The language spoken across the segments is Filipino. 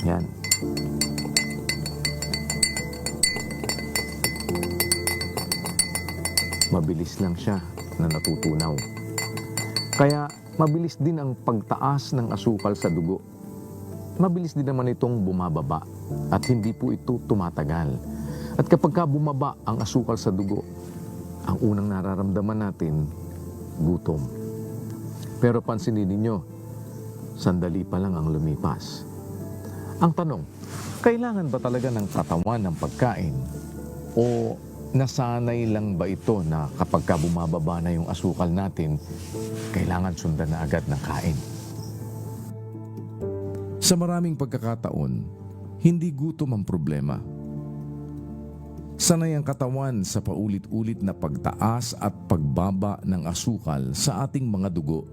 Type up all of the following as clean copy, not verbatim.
Yan. Mabilis lang siya na natutunaw. Kaya mabilis din ang pagtaas ng asukal sa dugo. Mabilis din naman itong bumababa at hindi po ito tumatagal. At kapag ka bumaba ang asukal sa dugo, ang unang nararamdaman natin, gutom. Pero pansinin ninyo, sandali pa lang ang lumipas. Ang tanong, kailangan ba talaga ng katawan ng pagkain? O nasanay lang ba ito na kapag ka bumababa na yung asukal natin, kailangan sundan na agad ng kain? Sa maraming pagkakataon, hindi gutom ang problema. Sanay ang katawan sa paulit-ulit na pagtaas at pagbaba ng asukal sa ating mga dugo.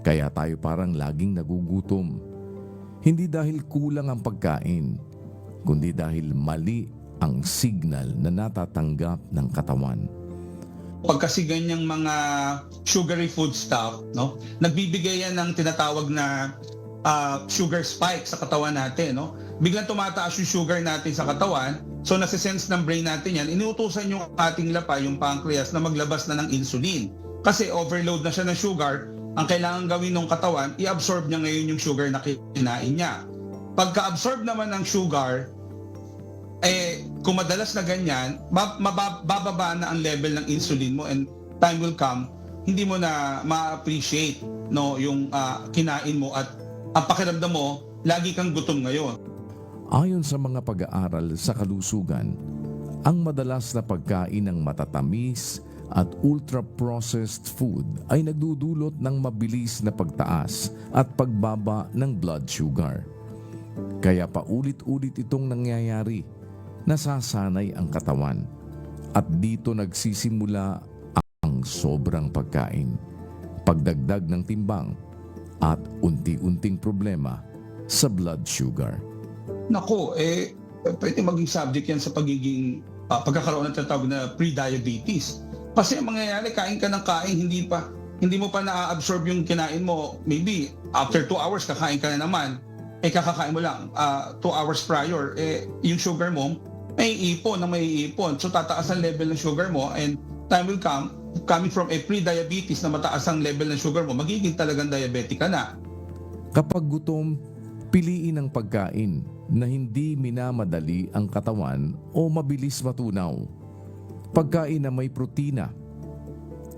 Kaya tayo parang laging nagugutom. Hindi dahil kulang ang pagkain, kundi dahil mali ang signal na natatanggap ng katawan. Pag kasi ganyang mga sugary food stuff, no, nagbibigay yan ng tinatawag na sugar spike sa katawan natin, no? Biglang tumataas yung sugar natin sa katawan, so nasa-sense ng brain natin yan, inuutusan yung ating lapa, yung pancreas, na maglabas na ng insulin. Kasi overload na siya ng sugar, ang kailangan gawin ng katawan, i-absorb niya ngayon yung sugar na kinain niya. Pagka-absorb naman ng sugar, kung madalas na ganyan, bababa na ang level ng insulin mo, and time will come, hindi mo na ma-appreciate, no, yung kinain mo, at ang pakiramdam mo, lagi kang gutom ngayon. Ayon sa mga pag-aaral sa kalusugan, ang madalas na pagkain ng matatamis at ultra-processed food ay nagdudulot ng mabilis na pagtaas at pagbaba ng blood sugar. Kaya paulit-ulit itong nangyayari, nasasanay ang katawan. At dito nagsisimula ang sobrang pagkain, pagdagdag ng timbang, at unti-unting problema sa blood sugar. Nako, pwede maging subject yan sa pagiging pagkakaroon ng tinatawag na pre-diabetes. Kasi ang mangyayari, kain ka ng kain, hindi mo pa na-absorb yung kinain mo. Maybe after 2 hours kakain ka na naman. Kakakain mo lang 2 hours prior, yung sugar mo may ipon. So tataas ang level ng sugar mo, and time will come, coming from a pre-diabetes na mataas ang level ng sugar mo, magiging talagang diabetic ka na. Kapag gutom, piliin ang pagkain na hindi minamadali ang katawan o mabilis matunaw. Pagkain na may protina,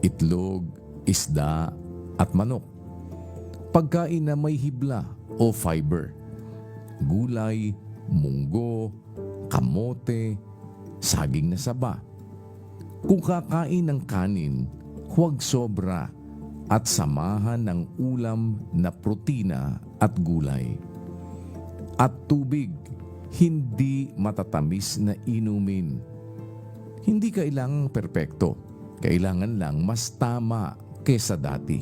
itlog, isda at manok. Pagkain na may hibla o fiber, gulay, munggo, kamote, saging na saba. Kung kakain ng kanin, huwag sobra at samahan ng ulam na protina at gulay. At tubig, hindi matatamis na inumin. Hindi kailangang perpekto, kailangan lang mas tama kesa dati.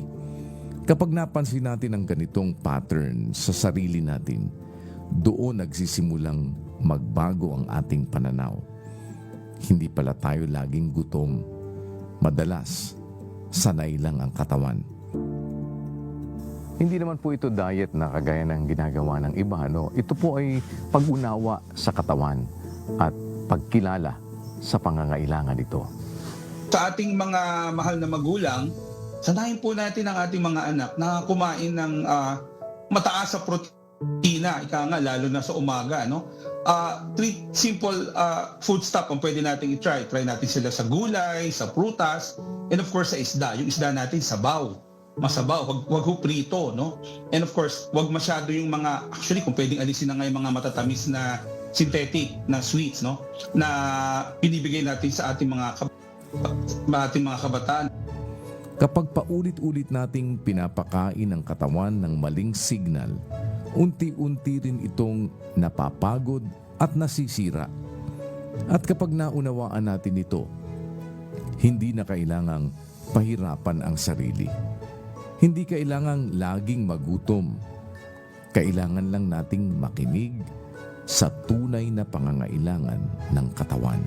Kapag napansin natin ang ganitong pattern sa sarili natin, doon nagsisimulang magbago ang ating pananaw. Hindi pala tayo laging gutom. Madalas, sanay lang ang katawan. Hindi naman po ito diet na kagaya ng ginagawa ng iba, no? Ito po ay pag-unawa sa katawan at pagkilala sa pangangailangan nito. Sa ating mga mahal na magulang, sanayin po natin ang ating mga anak na kumain ng mataas sa protina, lalo na sa umaga, no? 3 simple food stuff ang pwede natin i-try. Try natin sila sa gulay, sa prutas, and of course sa isda. Yung isda natin sabaw, masabaw, wag ho prito, no? And of course, wag masyado yung mga, actually kung pwedeng alisin na nga yung mga matatamis na synthetic na sweets, no, na binibigay natin sa ating mga kabataan. Kapag paulit-ulit nating pinapakain ang katawan ng maling signal, unti-unti rin itong napapagod at nasisira. At kapag naunawaan natin ito, hindi na kailangang pahirapan ang sarili. Hindi kailangang laging magutom. Kailangan lang nating makinig sa tunay na pangangailangan ng katawan.